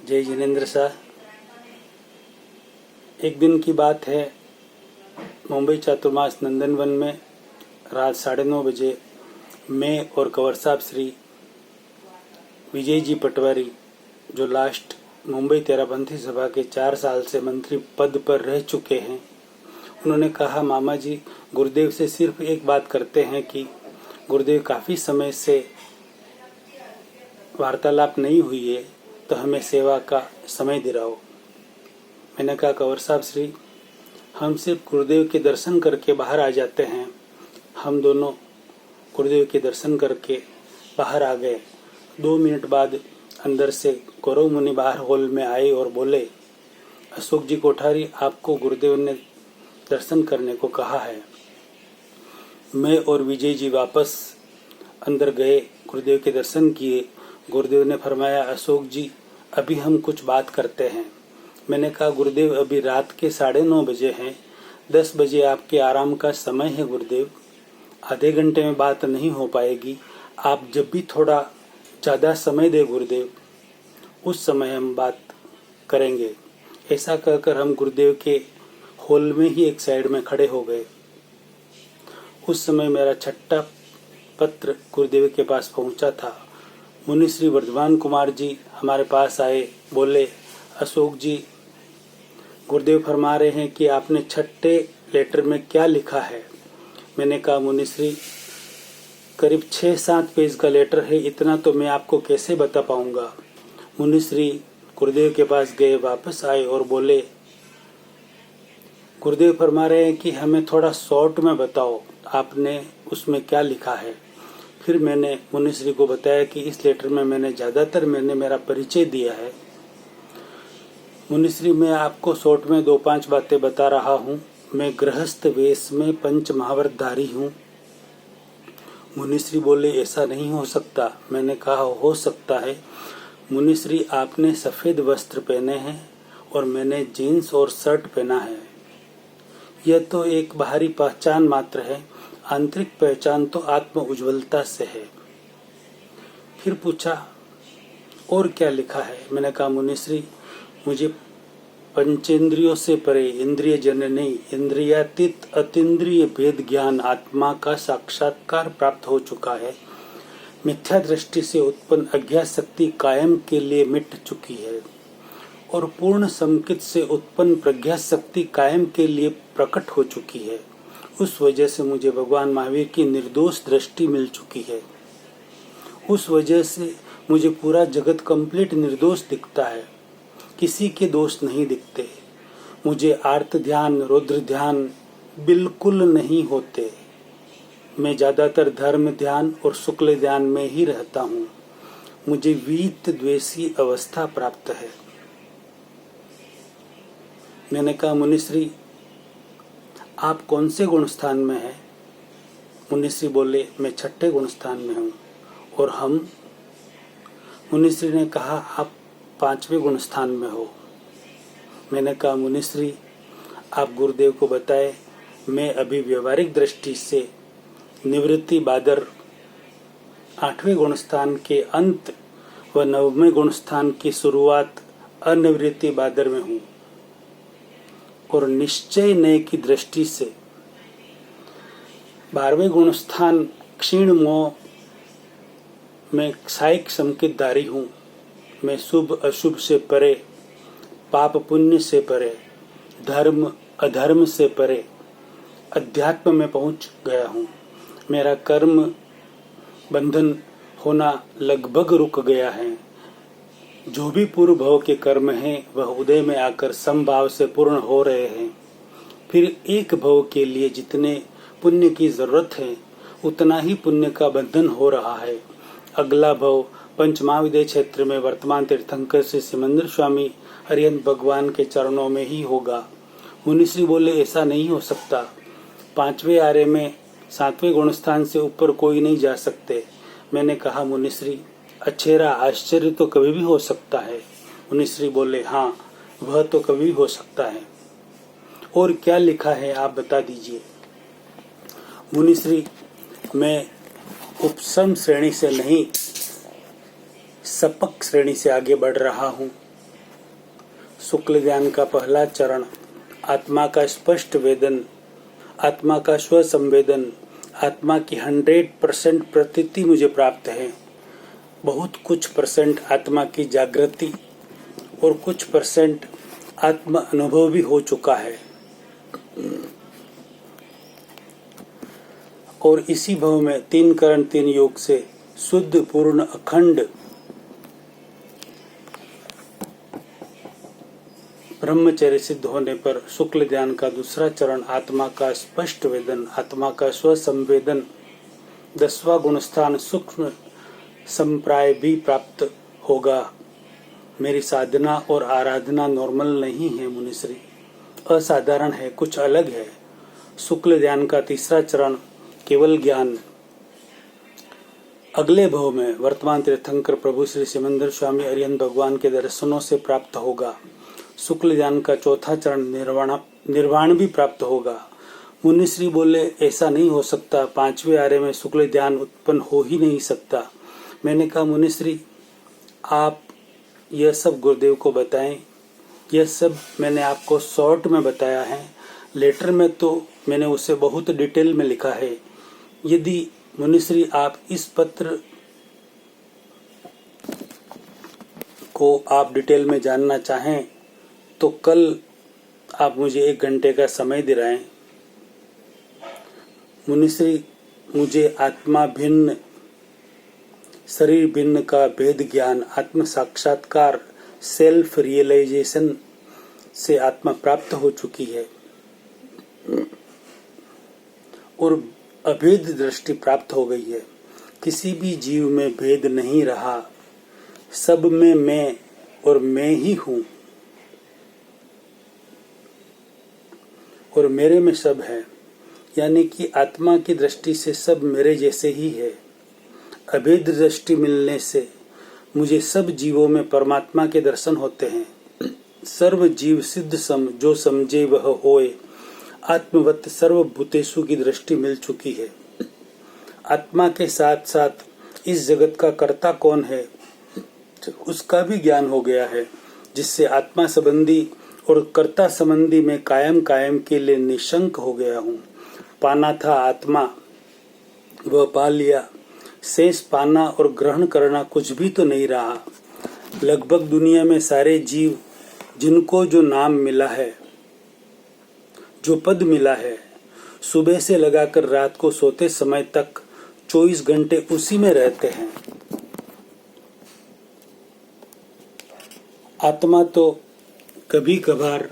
जय जिनेन्द्र शाह। एक दिन की बात है, मुंबई चातुर्मास नंदनवन में रात 9:30 बजे मैं और कंवर साहब श्री विजय जी पटवारी, जो लास्ट मुंबई तेरापंथी सभा के 4 साल से मंत्री पद पर रह चुके हैं, उन्होंने कहा, मामा जी गुरुदेव से सिर्फ एक बात करते हैं कि गुरुदेव काफी समय से वार्तालाप नहीं हुई है, तो हमें सेवा का समय दिलाओ। मैंने कहा, कंवर साहब श्री, हम सिर्फ गुरुदेव के दर्शन करके बाहर आ जाते हैं। हम दोनों गुरुदेव के दर्शन करके बाहर आ गए। 2 मिनट बाद अंदर से गौरव मुनि बाहर हॉल में आए और बोले, अशोक जी कोठारी, आपको गुरुदेव ने दर्शन करने को कहा है। मैं और विजय जी वापस अंदर गए, गुरुदेव के दर्शन किए। गुरुदेव ने फरमाया, अशोक जी अभी हम कुछ बात करते हैं। मैंने कहा, गुरुदेव अभी रात के 9:30 बजे हैं, 10 बजे आपके आराम का समय है गुरुदेव, आधे घंटे में बात नहीं हो पाएगी। आप जब भी थोड़ा ज्यादा समय दे गुरुदेव, उस समय हम बात करेंगे। ऐसा कहकर हम गुरुदेव के हॉल में ही एक साइड में खड़े हो गए। उस समय मेरा 6ठा पत्र गुरुदेव के पास पहुंचा था। मुनि श्री वर्धमान कुमार जी हमारे पास आए, बोले, अशोक जी गुरुदेव फरमा रहे हैं कि आपने 6ठे लेटर में क्या लिखा है। मैंने कहा, मुनि श्री करीब 6-7 पेज का लेटर है, इतना तो मैं आपको कैसे बता पाऊंगा। मुनि श्री गुरुदेव के पास गए, वापस आए और बोले, गुरुदेव फरमा रहे हैं कि हमें थोड़ा शॉर्ट में बताओ, आपने उसमें क्या लिखा है। फिर मैंने मुनिश्री को बताया कि इस लेटर में मैंने मेरा परिचय दिया है। मुनिश्री, मैं आपको शॉर्ट में 2-5 बातें बता रहा हूँ। मैं गृहस्थ वेश में पंच महावरतधारी हूँ। मुनिश्री बोले, ऐसा नहीं हो सकता। मैंने कहा, हो सकता है। मुनिश्री, आपने सफेद वस्त्र पहने हैं और मैंने जीन्स और शर्ट पहना है। यह तो एक बाहरी पहचान मात्र है, आंतरिक पहचान तो आत्म उज्ज्वलता से है। फिर पूछा, और क्या लिखा है। मैंने कहा, मुनिश्री मुझे पंचेंद्रियों से परे, इंद्रिय जन्य नहीं, इंद्रियातीत अतीन्द्रिय भेद ज्ञान आत्मा का साक्षात्कार प्राप्त हो चुका है। मिथ्या दृष्टि से उत्पन्न अज्ञात शक्ति कायम के लिए मिट चुकी है और पूर्ण संकित से उत्पन्न प्रज्ञा शक्ति कायम के लिए प्रकट हो चुकी है। उस वजह से मुझे भगवान महावीर की निर्दोष दृष्टि मिल चुकी है। उस वजह से मुझे पूरा जगत कंप्लीट निर्दोष दिखता है, किसी के दोष नहीं दिखते। मुझे आर्त ध्यान, रुद्र ध्यान बिल्कुल नहीं होते। मैं ज्यादातर धर्म ध्यान और शुक्ल ध्यान में ही रहता हूँ। मुझे वीत द्वेषी अवस्था प्राप्त है। मैंने कहा, मुनिश्री आप कौन से गुण स्थान में हैं। मुनिश्री बोले, मैं 6ठे गुण स्थान में हूँ। और हम, मुनिश्री ने कहा, आप 5वें गुण स्थान में हो। मैंने कहा, मुनिश्री आप गुरुदेव को बताए, मैं अभी व्यवहारिक दृष्टि से निवृत्ति बादर 8वें गुण स्थान के अंत व 9वें गुण स्थान की शुरुआत अनिवृत्ति बादर में हूँ और निश्चय नय की दृष्टि से 12वें गुण स्थान क्षीण मोह में साइक संकेतधारी हूँ। मैं शुभ अशुभ से परे, पाप पुण्य से परे, धर्म अधर्म से परे अध्यात्म में पहुंच गया हूँ। मेरा कर्म बंधन होना लगभग रुक गया है। जो भी पूर्व भव के कर्म हैं वह उदय में आकर समभाव से पूर्ण हो रहे हैं। फिर एक भव के लिए जितने पुण्य की जरूरत है उतना ही पुण्य का बंधन हो रहा है। अगला भव पंचमहाविद्य क्षेत्र में वर्तमान तीर्थंकर श्री सिमंदर स्वामी हरिहंत भगवान के चरणों में ही होगा। मुनिश्री बोले, ऐसा नहीं हो सकता। 5वें आर्य में 7वें गुणस्थान से ऊपर कोई नहीं जा सकते। मैंने कहा, मुनिश्री अछेरा आश्चर्य तो कभी भी हो सकता है। मुनिश्री बोले, हाँ वह तो कभी भी हो सकता है। और क्या लिखा है आप बता दीजिए। मुनिश्री, मैं उपसम श्रेणी से नहीं सपक श्रेणी से आगे बढ़ रहा हूँ। शुक्ल ध्यान का पहला चरण, आत्मा का स्पष्ट वेदन, आत्मा का स्वसंवेदन, आत्मा की 100% प्रतीति मुझे प्राप्त है। बहुत कुछ परसेंट आत्मा की जागृति और कुछ परसेंट आत्म अनुभव भी हो चुका है। और इसी भाव में 3 करण 3 योग से शुद्ध पूर्ण अखंड ब्रह्मचर्य सिद्ध होने पर शुक्ल ध्यान का दूसरा चरण, आत्मा का स्पष्ट वेदन, आत्मा का स्वसंवेदन, 10वां गुणस्थान सूक्ष्म संप्राय भी प्राप्त होगा। मेरी साधना और आराधना नॉर्मल नहीं है मुनिश्री, असाधारण है, कुछ अलग है। शुक्ल ध्यान का तीसरा चरण केवल ज्ञान अगले भाव में वर्तमान तीर्थंकर प्रभु श्री सिमंदर स्वामी अरिहंत भगवान के दर्शनों से प्राप्त होगा। शुक्ल ध्यान का चौथा चरण निर्वाण भी प्राप्त होगा। मुनिश्री बोले ऐसा नहीं हो सकता, 5वें आर्य में शुक्ल ध्यान उत्पन्न हो ही नहीं सकता। मैंने कहा मुनिश्री आप यह सब गुरुदेव को बताएं, यह सब मैंने आपको शॉर्ट में बताया है, लेटर में तो मैंने उसे बहुत डिटेल में लिखा है। यदि मुनिश्री आप इस पत्र को आप डिटेल में जानना चाहें तो कल आप मुझे 1 घंटे का समय दिलाएं। मुनिश्री मुझे आत्मा भिन्न शरीर भिन्न का भेद ज्ञान, आत्म साक्षात्कार, सेल्फ रियलाइजेशन से आत्मा प्राप्त हो चुकी है और अभेद दृष्टि प्राप्त हो गई है। किसी भी जीव में भेद नहीं रहा, सब में मैं और मैं ही हूं और मेरे में सब है, यानी कि आत्मा की दृष्टि से सब मेरे जैसे ही है। अभेद दृष्टि मिलने से मुझे सब जीवों में परमात्मा के दर्शन होते हैं। सर्व जीव सिद्ध सम जो समझे वह होए, आत्मवत सर्वभूतेषु की दृष्टि मिल चुकी है। आत्मा के साथ साथ इस जगत का कर्ता कौन है उसका भी ज्ञान हो गया है, जिससे आत्मा संबंधी और कर्ता संबंधी में कायम के लिए निशंक हो गया हूँ। पाना था आत्मा वह पा लिया, शेष पाना और ग्रहण करना कुछ भी तो नहीं रहा। लगभग दुनिया में सारे जीव जिनको जो नाम मिला है, जो पद मिला है, सुबह से लगाकर रात को सोते समय तक 24 घंटे उसी में रहते हैं। आत्मा तो कभी कभार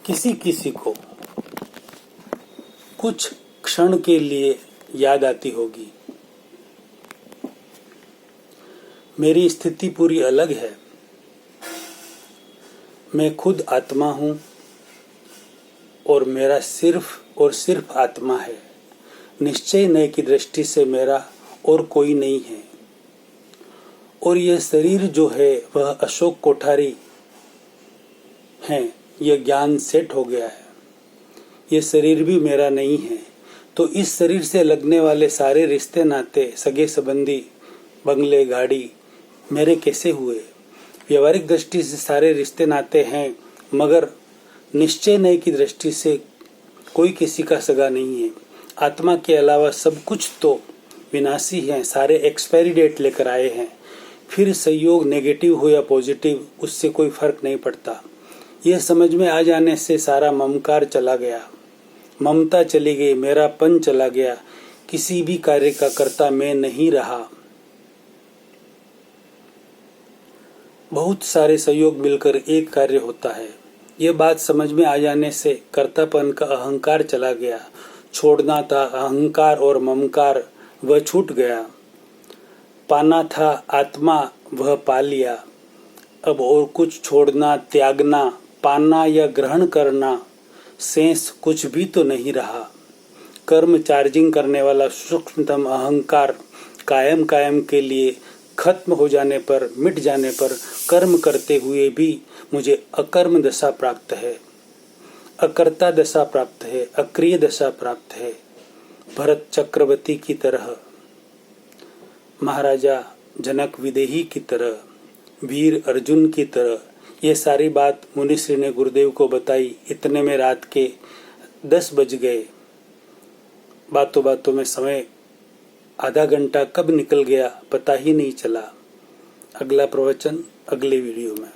किसी को कुछ क्षण के लिए याद आती होगी। मेरी स्थिति पूरी अलग है। मैं खुद आत्मा हूं और मेरा सिर्फ और सिर्फ आत्मा है। निश्चय नय की दृष्टि से मेरा और कोई नहीं है। और यह शरीर जो है वह अशोक कोठारी है, यह ज्ञान सेट हो गया है। यह शरीर भी मेरा नहीं है, तो इस शरीर से लगने वाले सारे रिश्ते नाते, सगे संबंधी, बंगले, गाड़ी मेरे कैसे हुए? व्यवहारिक दृष्टि से सारे रिश्ते नाते हैं, मगर निश्चय नय की दृष्टि से कोई किसी का सगा नहीं है। आत्मा के अलावा सब कुछ तो विनाशी है, सारे एक्सपायरी डेट लेकर आए हैं। फिर संयोग नेगेटिव हो या पॉजिटिव, उससे कोई फर्क नहीं पड़ता। यह समझ में आ जाने से सारा ममकार चला गया, ममता चली गई, मेरापन चला गया। किसी भी कार्य का कर्ता मैं नहीं रहा। बहुत सारे संयोग मिलकर एक कार्य होता है। यह बात समझ में आ जाने से कर्तापन का अहंकार चला गया। छोड़ना था अहंकार और ममकार, वह छूट गया। पाना था आत्मा, वह पा लिया। अब और कुछ छोड़ना, त्यागना, पाना या ग्रहण करना, शेष कुछ भी तो नहीं रहा। कर्म चार्जिंग करने वाला सूक्ष्मतम अहंकार कायम के लिए खत्म हो जाने पर, मिट जाने पर, कर्म करते हुए भी मुझे अकर्म दशा प्राप्त है, अकर्ता दशा प्राप्त है, अक्रिय दशा प्राप्त है। भरत चक्रवर्ती की तरह, महाराजा जनक विदेही की तरह, वीर अर्जुन की तरह। ये सारी बात मुनिश्री ने गुरुदेव को बताई। इतने में रात के 10 बज गए। बातों बातों में समय आधा घंटा कब निकल गया पता ही नहीं चला। अगला प्रवचन अगले वीडियो में।